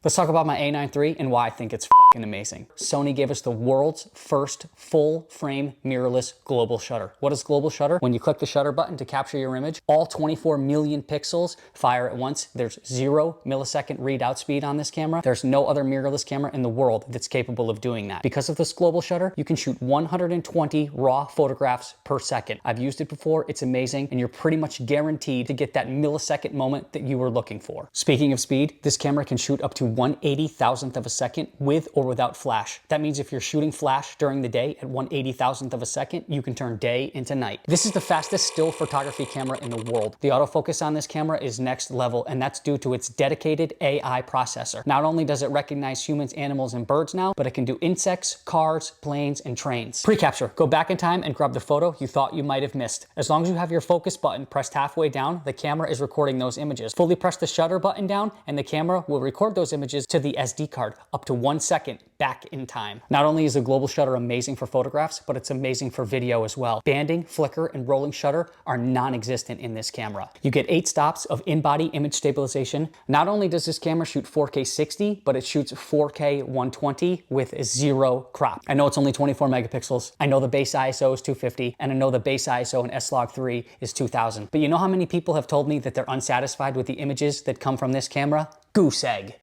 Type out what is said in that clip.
Let's talk about my a9 III and why I think it's fucking amazing. Sony gave us the world's first full frame mirrorless global shutter. What is global shutter? When you click the shutter button to capture your image, all 24 million pixels fire at once. There's 0 millisecond readout speed on this camera. There's no other mirrorless camera in the world that's capable of doing that. Because of this global shutter, you can shoot 120 raw photographs per second. I've used it before, it's amazing, and you're pretty much guaranteed to get that millisecond moment that you were looking for. Speaking of speed, this camera can shoot up to 1/80,000th of a second with or without flash. That means if you're shooting flash during the day at 1/80,000th of a second, you can turn day into night. This is the fastest still photography camera in the world. The autofocus on this camera is next level, and that's due to its dedicated AI processor. Not only does it recognize humans, animals, and birds now, but it can do insects, cars, planes, and trains. Pre-capture. Go back in time and grab the photo you thought you might have missed. As long as you have your focus button pressed halfway down, the camera is recording those images. Fully press the shutter button down, and the camera will record those images to the SD card up to 1 second back in time. Not only is the global shutter amazing for photographs, but it's amazing for video as well. Banding, flicker, and rolling shutter are non-existent in this camera. You get 8 stops of in-body image stabilization. Not only does this camera shoot 4K 60, but it shoots 4K 120 with 0 crop. I know it's only 24 megapixels. I know the base ISO is 250, and I know the base ISO in S-Log3 is 2000. But you know how many people have told me that they're unsatisfied with the images that come from this camera? Goose egg.